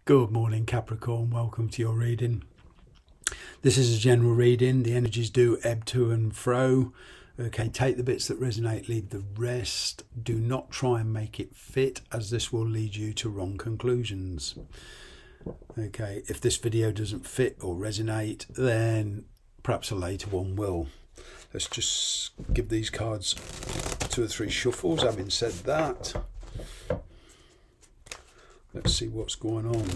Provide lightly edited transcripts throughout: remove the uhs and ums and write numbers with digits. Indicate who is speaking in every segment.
Speaker 1: Good morning, Capricorn. Welcome to your reading. This is a general reading. The energies do ebb to and fro. Okay, take the bits that resonate, leave the rest. Do not try and make it fit, as this will lead you to wrong conclusions. Okay, if this video doesn't fit or resonate, then perhaps a later one will. Let's just give these cards 2 or 3 shuffles. Having said that, let's see what's going on.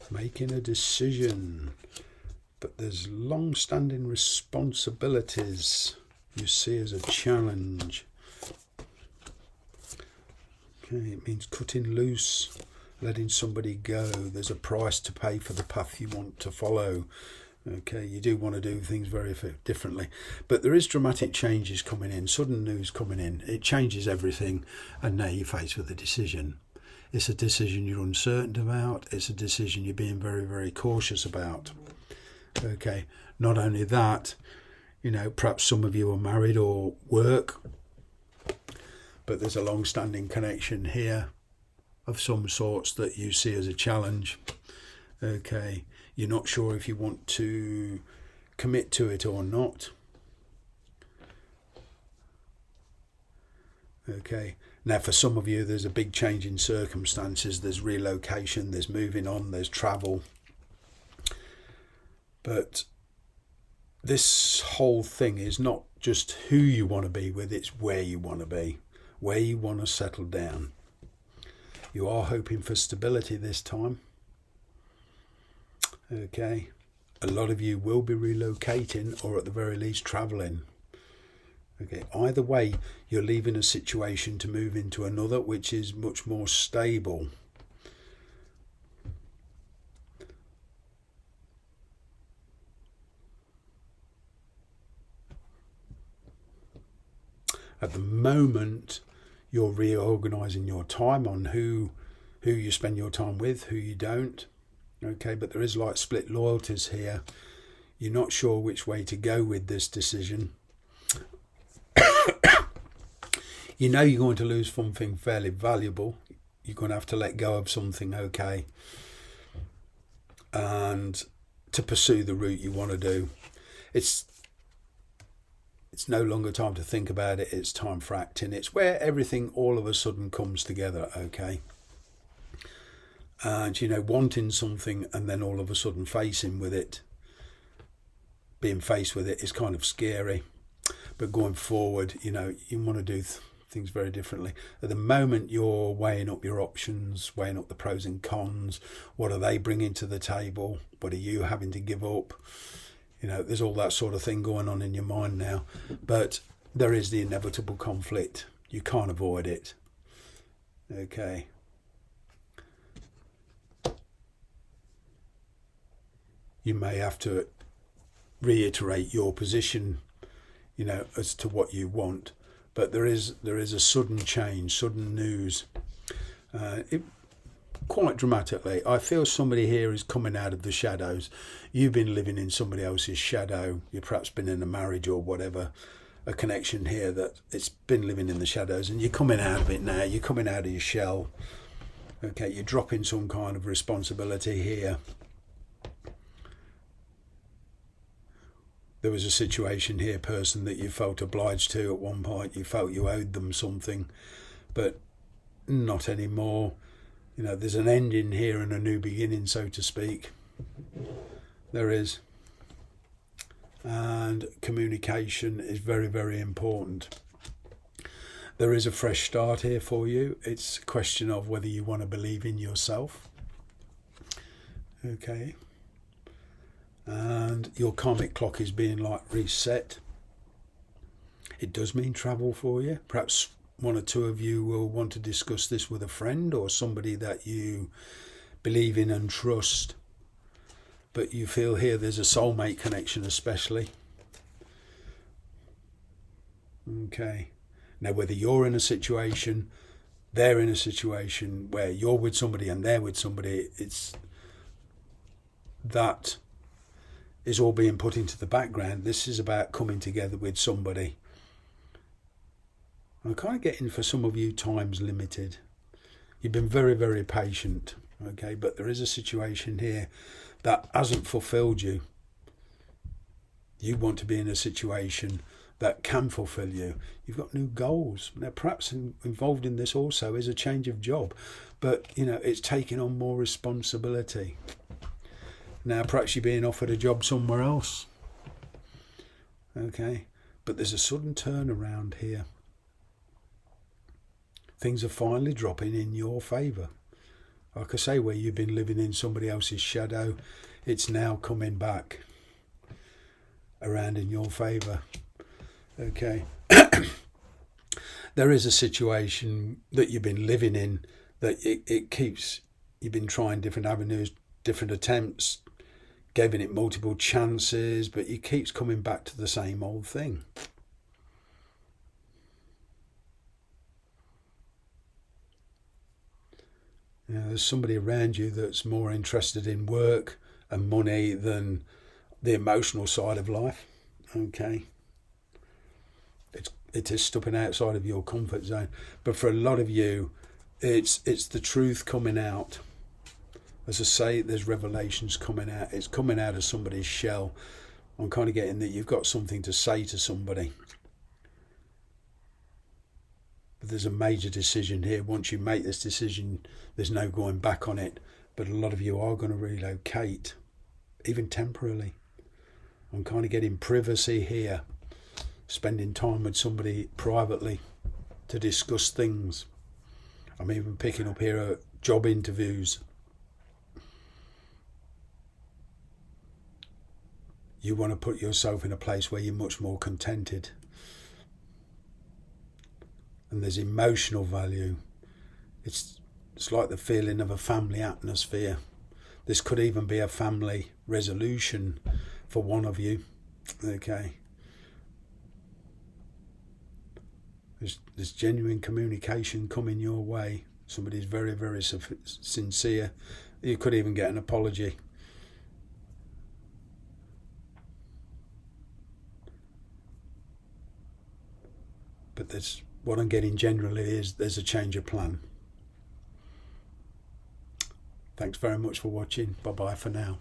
Speaker 1: Making a decision, but there's long-standing responsibilities you see as a challenge. Okay, it means cutting loose, letting somebody go. There's a price to pay for the path you want to follow. Okay, you do want to do things very differently, but there is dramatic changes coming in, sudden news coming in. It changes everything, and now you're faced with a decision. It's a decision you're uncertain about. It's a decision you're being very, very cautious about. Okay, not only that, you know, perhaps some of you are married or work, but there's a long-standing connection here of some sorts that you see as a challenge. Okay, you're not sure if you want to commit to it or not. Okay, now for some of you there's a big change in circumstances. There's relocation, there's moving on, there's travel. But this whole thing is not just who you want to be with, it's where you want to be, where you want to settle down. You are hoping for stability this time. Okay, a lot of you will be relocating, or at the very least travelling. Okay, either way, you're leaving a situation to move into another, which is much more stable. At the moment, you're reorganising your time on who you spend your time with, who you don't. Okay, but there is like split loyalties here. You're not sure which way to go with this decision. You know you're going to lose something fairly valuable. You're going to have to let go of something, okay, and to pursue the route you want to do. It's no longer time to think about it. It's time for acting. It's where everything all of a sudden comes together, okay. And, you know, wanting something and then all of a sudden facing with it, being faced with it is kind of scary. But going forward, you know, you want to do things very differently. At the moment, you're weighing up your options, weighing up the pros and cons. What are they bringing to the table? What are you having to give up? You know, there's all that sort of thing going on in your mind now. But there is the inevitable conflict. You can't avoid it. Okay. You may have to reiterate your position, you know, as to what you want. But there is a sudden change, sudden news. Quite dramatically, I feel somebody here is coming out of the shadows. You've been living in somebody else's shadow. You've perhaps been in a marriage or whatever, a connection here that it's been living in the shadows, and you're coming out of it now. You're coming out of your shell. Okay, you're dropping some kind of responsibility here. There was a situation here, person that you felt obliged to at one point. You felt you owed them something, but not anymore. You know, there's an ending here and a new beginning, so to speak. There is. And communication is very, very important. There is a fresh start here for you. It's a question of whether you want to believe in yourself. Okay. And your karmic clock is being like reset. It does mean travel for you. Perhaps one or two of you will want to discuss this with a friend or somebody that you believe in and trust. But you feel here there's a soulmate connection especially. Okay. Now whether you're in a situation, they're in a situation where you're with somebody and they're with somebody, it's that is all being put into the background. This is about coming together with somebody. I'm kind of getting, for some of you, time's limited. You've been very, very patient, okay? But there is a situation here that hasn't fulfilled you. You want to be in a situation that can fulfill you. You've got new goals. Now, perhaps involved in this also is a change of job, but it's taking on more responsibility. Now, perhaps you're being offered a job somewhere else, okay? But there's a sudden turnaround here. Things are finally dropping in your favour. Like I say, where you've been living in somebody else's shadow, it's now coming back around in your favour. Okay. There is a situation that you've been living in that it keeps, you've been trying different avenues, different attempts, giving it multiple chances, but it keeps coming back to the same old thing. There's somebody around you that's more interested in work and money than the emotional side of life. Okay. It is stepping outside of your comfort zone. But for a lot of you, it's the truth coming out. As I say, there's revelations coming out. It's coming out of somebody's shell. I'm kind of getting that you've got something to say to somebody. But there's a major decision here. Once you make this decision, there's no going back on it. But a lot of you are going to relocate, even temporarily. I'm kind of getting privacy here. Spending time with somebody privately to discuss things. I'm even picking up here job interviews. You want to put yourself in a place where you're much more contented. And there's emotional value. It's like the feeling of a family atmosphere. This could even be a family resolution for one of you. Okay. There's genuine communication coming your way. Somebody's very, very sincere. You could even get an apology. But what I'm getting generally is there's a change of plan. Thanks very much for watching. Bye-bye for now.